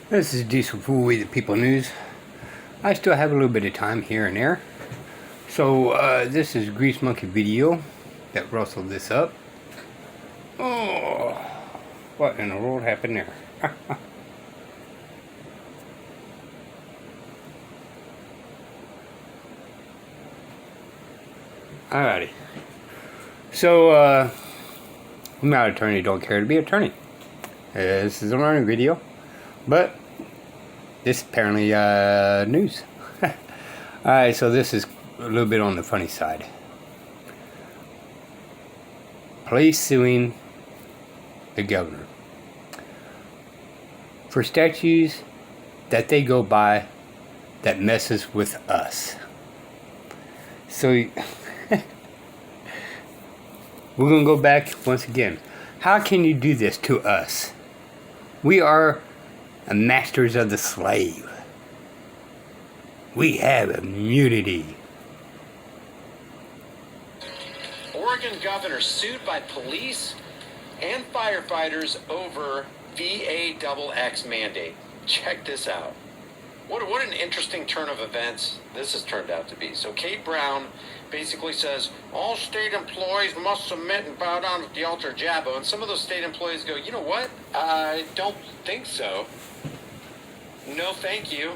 This is Diesel Fool with the People News. I still have a little bit of time here and there. So, this is Grease Monkey video that rustled this up. Oh, what in the world happened there? Alrighty. So, I'm not an attorney, don't care to be an attorney. This is a learning video. But this apparently news. Alright, so this is a little bit on the funny side. Police suing the governor for statutes that they go by that messes with us. So we're going to go back once again. How can you do this to us? We are masters of the slave. We have immunity. Oregon governor sued by police and firefighters over VAXX mandate. Check this out. What an interesting turn of events this has turned out to be. So Kate Brown basically says all state employees must submit and bow down at the altar of Jabbo. And some of those state employees go, you know what? I don't think so. No, thank you.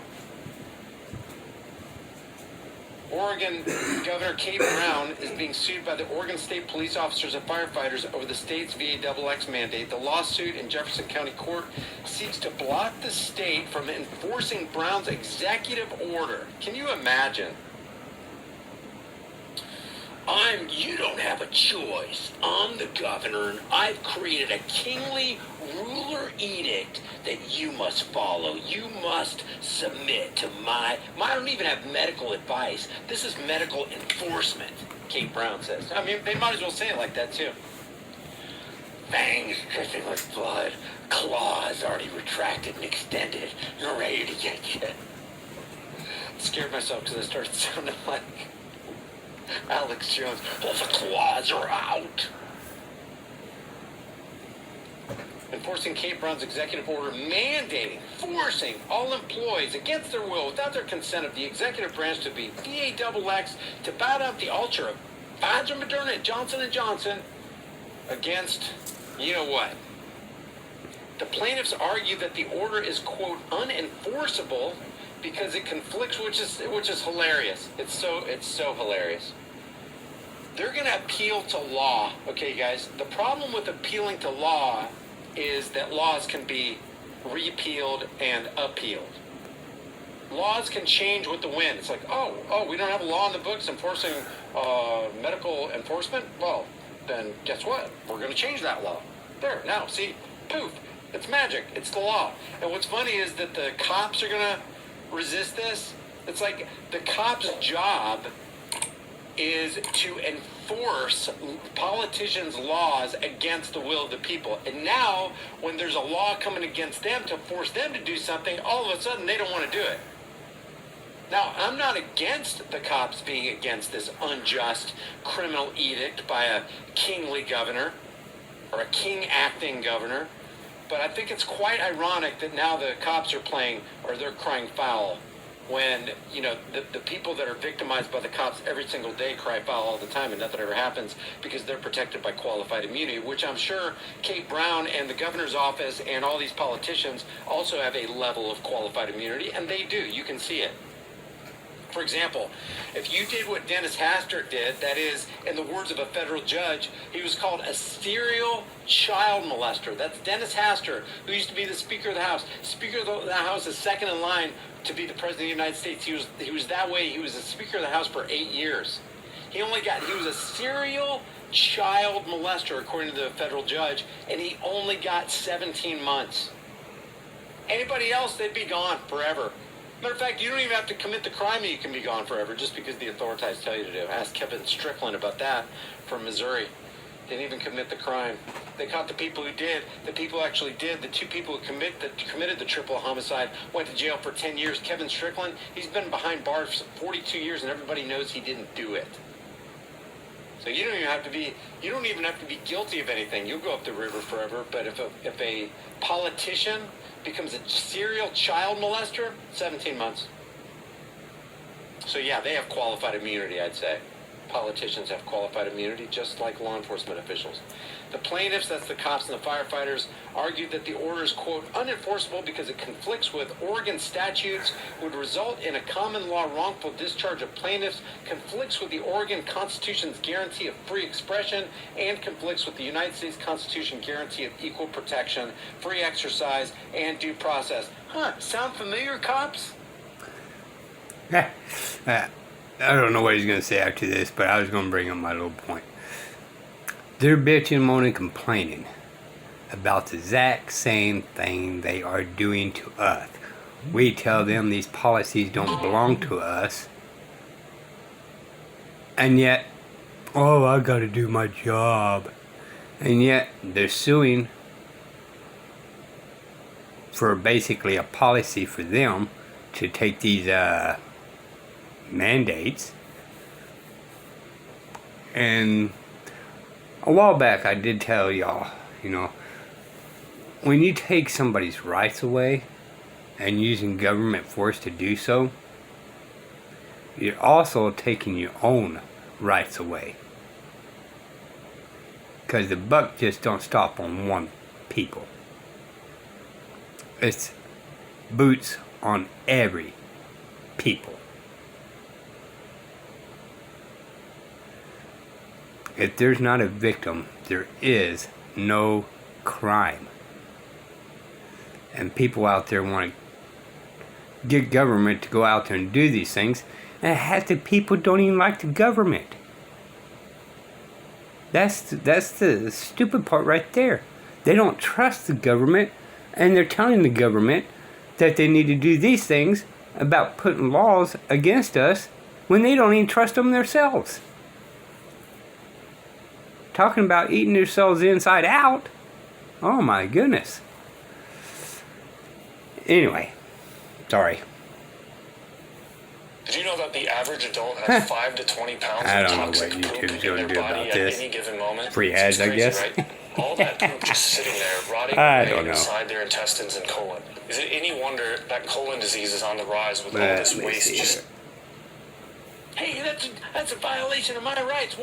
Oregon Governor Kate Brown is being sued by the Oregon State police officers and firefighters over the state's VAXX mandate. The lawsuit in Jefferson County Court seeks to block the state from enforcing Brown's executive order. Can you imagine? You don't have a choice. I'm the governor, and I've created a kingly ruler edict that you must follow. You must submit to I don't even have medical advice. This is medical enforcement, Kate Brown says. I mean, they might as well say it like that, too. Fangs dripping with blood, claws already retracted and extended, and ready to get you. Scared myself because I started sounding like Alex Jones. All the claws are out. Enforcing Kate Brown's executive order forcing all employees against their will, without their consent of the executive branch to be VAXX, to bow down at the altar of Pfizer, Moderna, and Johnson & Johnson against, you know what? The plaintiffs argue that the order is, quote, unenforceable because it conflicts, which is hilarious. It's so hilarious. They're going to appeal to law. Okay, guys, the problem with appealing to law is that laws can be repealed and appealed. Laws can change with the wind. It's like, oh, we don't have a law in the books enforcing medical enforcement? Well, then guess what? We're going to change that law. There, now, see, poof, it's magic. It's the law. And what's funny is that the cops are going to resist this. It's like the cop's job is to enforce politicians' laws against the will of the people. And now, when there's a law coming against them to force them to do something, all of a sudden they don't want to do it. Now, I'm not against the cops being against this unjust criminal edict by a kingly governor or a king-acting governor, but I think it's quite ironic that now the cops are they're crying foul when, you know, the people that are victimized by the cops every single day cry foul all the time and nothing ever happens because they're protected by qualified immunity, which I'm sure Kate Brown and the governor's office and all these politicians also have a level of qualified immunity, and they do. You can see it. For example, if you did what Dennis Hastert did, that is, in the words of a federal judge, he was called a serial child molester. That's Dennis Hastert, who used to be the Speaker of the House. Speaker of the House is second in line to be the President of the United States. He was that way. He was the Speaker of the House for 8 years. He was a serial child molester, according to the federal judge, and he only got 17 months. Anybody else, they'd be gone forever. Matter of fact, you don't even have to commit the crime and you can be gone forever just because the authorities tell you to do. Ask Kevin Strickland about that from Missouri. Didn't even commit the crime. They caught the people who did. The people actually did. The two people who committed the triple homicide went to jail for 10 years. Kevin Strickland, he's been behind bars for 42 years and everybody knows he didn't do it. So you don't even have to be guilty of anything. You'll go up the river forever. But if a politician becomes a serial child molester, 17 months. So yeah, they have qualified immunity, I'd say. Politicians have qualified immunity, just like law enforcement officials. The plaintiffs, that's the cops and the firefighters, argued that the order is, quote, unenforceable because it conflicts with Oregon statutes, would result in a common law wrongful discharge of plaintiffs, conflicts with the Oregon Constitution's guarantee of free expression, and conflicts with the United States Constitution guarantee of equal protection, free exercise, and due process. Sound familiar, cops? I don't know what he's going to say after this, but I was going to bring up my little point. They're bitching, moaning, complaining about the exact same thing they are doing to us. We tell them these policies don't belong to us, and yet, oh, I got to do my job. And yet, they're suing for basically a policy for them to take these mandates. And a while back I did tell y'all, when you take somebody's rights away and using government force to do so, you're also taking your own rights away. Because the buck just don't stop on one people. It's boots on every people. If there's not a victim, there is no crime. And people out there want to get government to go out there and do these things, and half the people don't even like the government. That's the stupid part right there. They don't trust the government, and they're telling the government that they need to do these things about putting laws against us when they don't even trust them themselves. Talking about eating themselves inside out. Oh my goodness. Anyway, sorry. Did you know that the average adult has 5 to 20 pounds I of don't know toxic what poop YouTube's in gonna their do body about at this. any given moment? Free It's ads, I crazy, guess. right? All that poop just sitting there, rotting I away don't know. inside their intestines and colon. Is it any wonder that colon disease is on the rise with all Let this me waste see just here. Hey, that's a violation of my rights.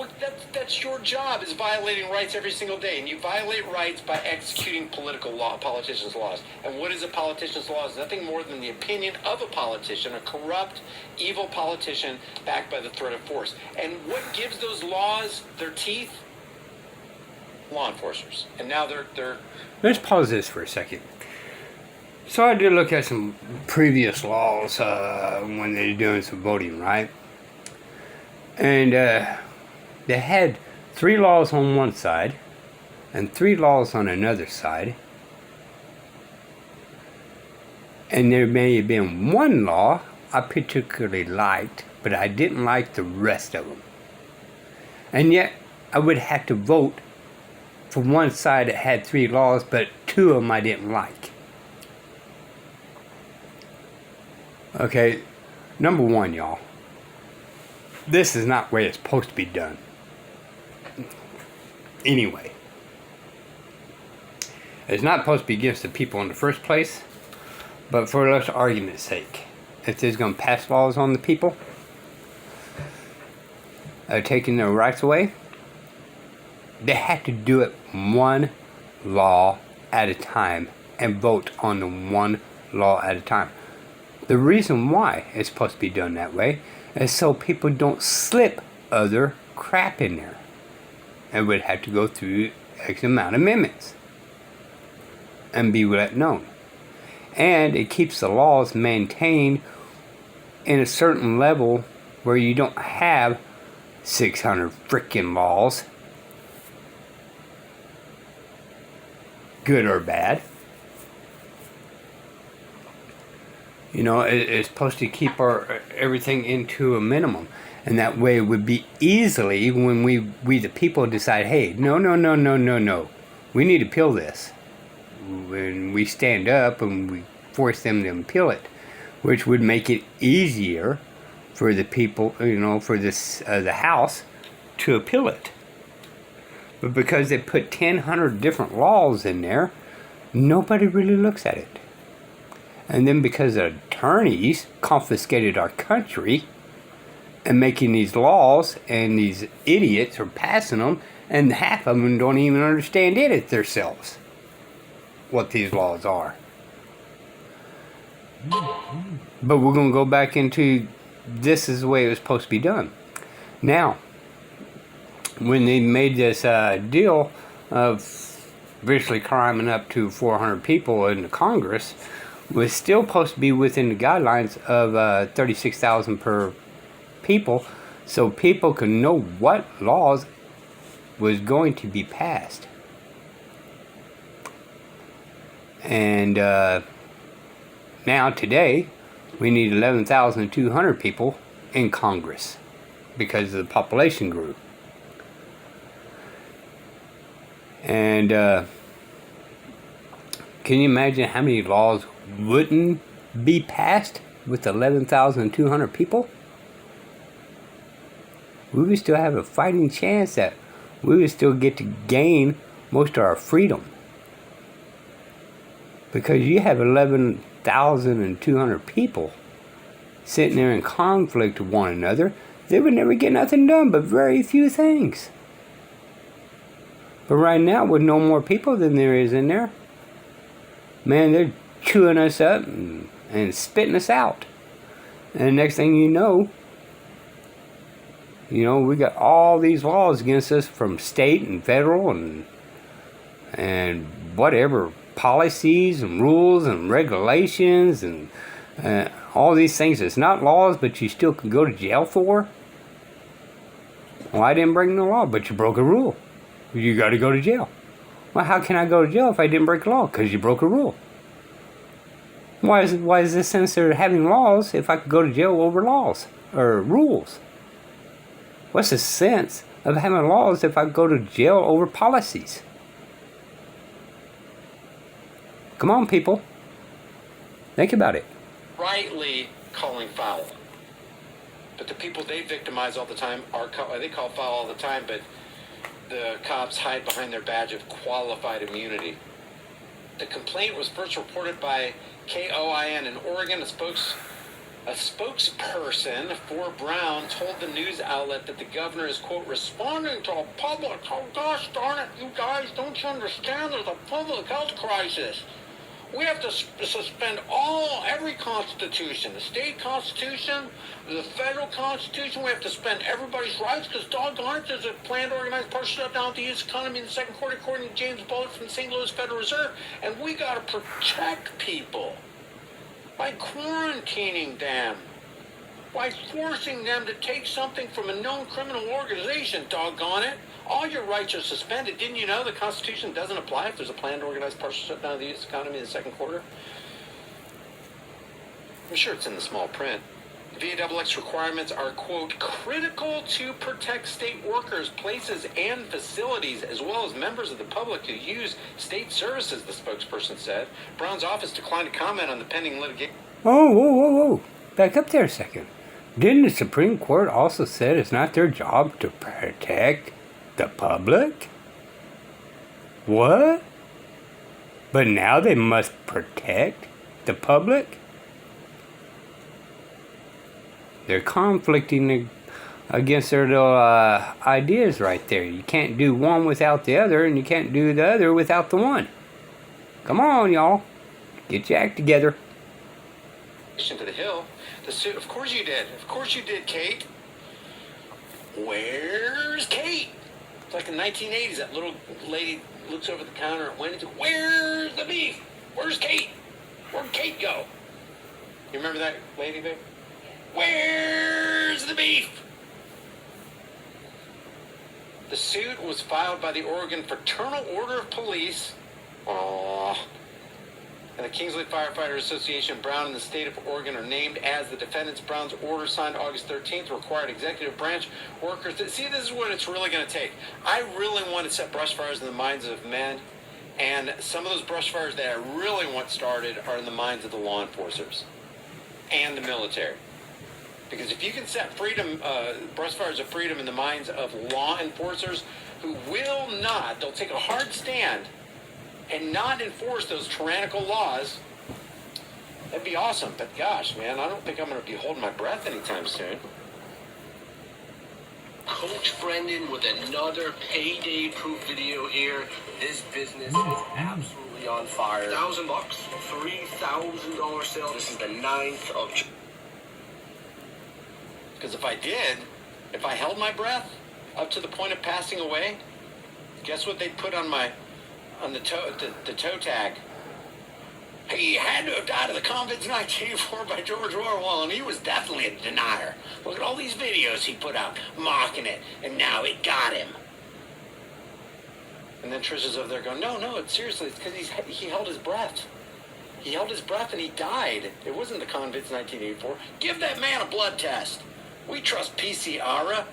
That's your job, is violating rights every single day. And you violate rights by executing politicians' laws. And what is a politician's law? It's nothing more than the opinion of a politician, a corrupt, evil politician backed by the threat of force. And what gives those laws their teeth? Law enforcers. And now they're Let's pause this for a second. So I did look at some previous laws when they were doing some voting, right? And they had 3 laws on one side and 3 laws on another side. And there may have been one law I particularly liked, but I didn't like the rest of them. And yet, I would have to vote for one side that had 3 laws, but 2 of them I didn't like. Okay, number 1, y'all. This is not the way it's supposed to be done. Anyway. It's not supposed to be against the people in the first place, but for let's argument's sake, if they're going to pass laws on the people, taking their rights away, they have to do it one law at a time and vote on the one law at a time. The reason why it's supposed to be done that way is so people don't slip other crap in there and would have to go through X amount of amendments and be let known. And it keeps the laws maintained in a certain level where you don't have 600 freaking laws, good or bad. It's supposed to keep our everything into a minimum. And that way it would be easily when we the people decide, hey, no. We need to appeal this. When we stand up and we force them to appeal it, which would make it easier for the people, for this the House to appeal it. But because they put 1,000 different laws in there, nobody really looks at it. And then because the attorneys confiscated our country and making these laws, and these idiots are passing them, and half of them don't even understand it themselves, what these laws are. But we're going to go back into this is the way it was supposed to be done. Now, when they made this deal of virtually climbing up to 400 people in the Congress, was still supposed to be within the guidelines of 36,000 per people, so people can know what laws was going to be passed. And now today, we need 11,200 people in Congress because the population grew. And can you imagine how many laws wouldn't be passed with 11,200 people? We would still have a fighting chance that we would still get to gain most of our freedom. Because you have 11,200 people sitting there in conflict with one another, they would never get nothing done but very few things. But right now, with no more people than there is in there, man, they're chewing us up and spitting us out. And the next thing you know, we got all these laws against us from state and federal and whatever policies and rules and regulations and all these things. It's not laws, but you still can go to jail for. Well, I didn't break no law, but you broke a rule. You got to go to jail. Well, how can I go to jail if I didn't break a law? Because you broke a rule. Why is this sense of having laws if I could go to jail over laws or rules? What's the sense of having laws if I go to jail over policies? Come on, people. Think about it. Rightly calling foul. But the people they victimize all the time they call foul all the time, but the cops hide behind their badge of qualified immunity. The complaint was first reported by KOIN in Oregon. A spokesperson for Brown told the news outlet that the governor is, quote, responding to a public, oh gosh darn it, you guys, don't you understand there's a public health crisis? We have to suspend every constitution, the state constitution, the federal constitution. We have to suspend everybody's rights because doggone it, there's a planned organized partial shutdown of the U.S. economy in the second quarter, according to James Bullock from the St. Louis Federal Reserve. And we got to protect people by quarantining them, by forcing them to take something from a known criminal organization, doggone it. All your rights are suspended. Didn't you know the Constitution doesn't apply if there's a planned organized partial shutdown of the U.S. economy in the second quarter? I'm sure it's in the small print. The VAXX requirements are, quote, critical to protect state workers, places, and facilities, as well as members of the public who use state services, the spokesperson said. Brown's office declined to comment on the pending litigation. Whoa. Back up there a second. Didn't the Supreme Court also said it's not their job to protect the public? What? But now they must protect the public? They're conflicting against their little ideas right there. You can't do one without the other, and you can't do the other without the one. Come on, y'all. Get your act together. To the Hill. Of course you did. Of course you did, Kate. Where's Kate? It's like in the 1980s, that little lady looks over the counter at Wendy's. Where's the beef? Where's Kate? Where'd Kate go? You remember that lady, babe? Where's the beef? The suit was filed by the Oregon Fraternal Order of Police. And the Kingsley Firefighter Association. Brown and the state of Oregon are named as the defendants. Brown's order signed August 13th required executive branch workers to... See, this is what it's really going to take. I really want to set brush fires in the minds of men, and some of those brush fires that I really want started are in the minds of the law enforcers and the military. Because if you can set freedom, brush fires of freedom in the minds of law enforcers who will not, they'll take a hard stand and not enforce those tyrannical laws, that'd be awesome. But gosh, man, I don't think I'm going to be holding my breath anytime soon. Coach Brendan with another payday proof video here. This business is absolutely on fire. $1,000, $3,000 sale. This is the 9th of. Because if I held my breath up to the point of passing away, guess what they put on the toe tag? He had to have died of the COVID-19 by George Orwell, and he was definitely a denier. Look at all these videos he put out mocking it, and now it got him. And then Trish is over there going, no, seriously, it's because he held his breath. He held his breath and he died. It wasn't the convicts 1984. Give that man a blood test. We trust PCR.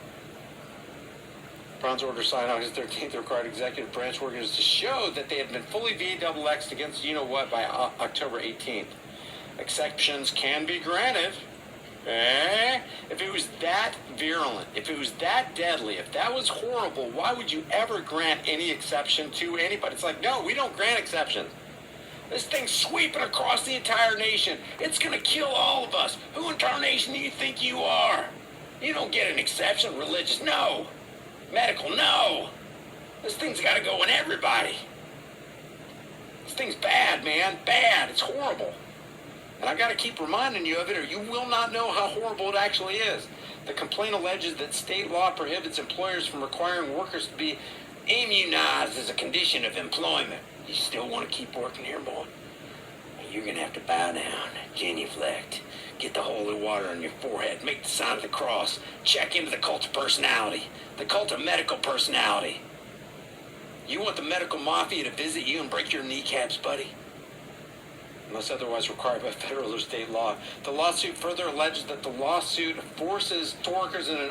Brown's order signed August 13th required executive branch workers to show that they had been fully VXX'd against you-know-what by October 18th. Exceptions can be granted. If it was that virulent, if it was that deadly, if that was horrible, why would you ever grant any exception to anybody? It's like, no, we don't grant exceptions. This thing's sweeping across the entire nation. It's going to kill all of us. Who in tarnation do you think you are? You don't get an exception. Religious, no. Medical, no. This thing's got to go in everybody. This thing's bad, man. Bad. It's horrible. And I've got to keep reminding you of it, or you will not know how horrible it actually is. The complaint alleges that state law prohibits employers from requiring workers to be immunized as a condition of employment. You still want to keep working here, boy? You're going to have to bow down, genuflect, get the holy water on your forehead, make the sign of the cross, check into the cult of personality, the cult of medical personality. You want the medical mafia to visit you and break your kneecaps, buddy? Unless otherwise required by federal or state law. The lawsuit further alleges that the lawsuit forces workers in an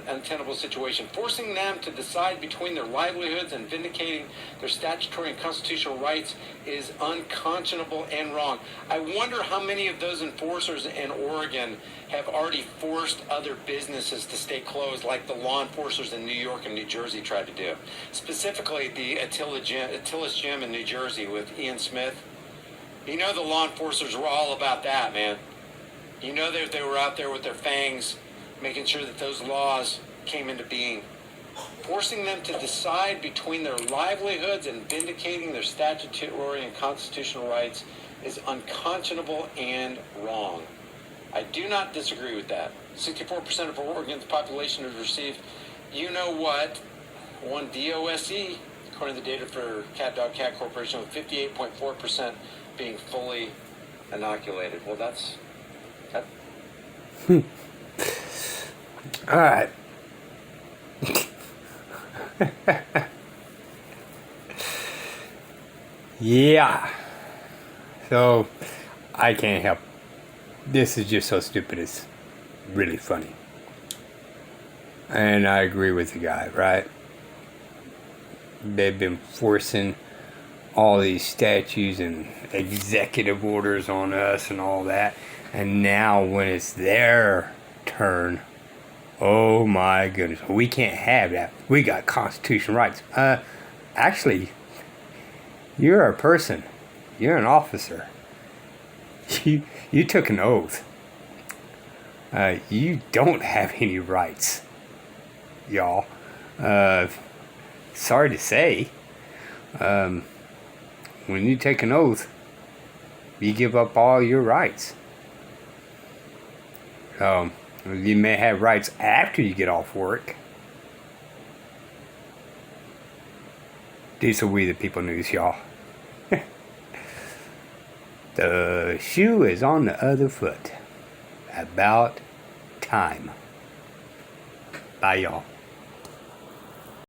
untenable situation, forcing them to decide between their livelihoods and vindicating their statutory and constitutional rights is unconscionable and wrong. I wonder how many of those enforcers in Oregon have already forced other businesses to stay closed like the law enforcers in New York and New Jersey tried to do. Specifically, the Attila's Gym in New Jersey with Ian Smith. You know the law enforcers were all about that, man. You know that they were out there with their fangs, making sure that those laws came into being. Forcing them to decide between their livelihoods and vindicating their statutory and constitutional rights is unconscionable and wrong. I do not disagree with that. 64% of Oregon's population has received, you know what, one DOSE, according to the data for Cat Dog Cat Corporation, with 58.4% being fully inoculated. Well, that's that. All right. Yeah. So, I can't help. This is just so stupid. It's really funny. And I agree with the guy, right? They've been forcing all these statutes and executive orders on us and all that. And now when it's their turn, oh my goodness, we can't have that. We got constitutional rights. Actually, you're a person. You're an officer. You took an oath. You don't have any rights, y'all. Sorry to say. When you take an oath, you give up all your rights. You may have rights after you get off work. These are We the People news, y'all. The shoe is on the other foot. About time. Bye, y'all.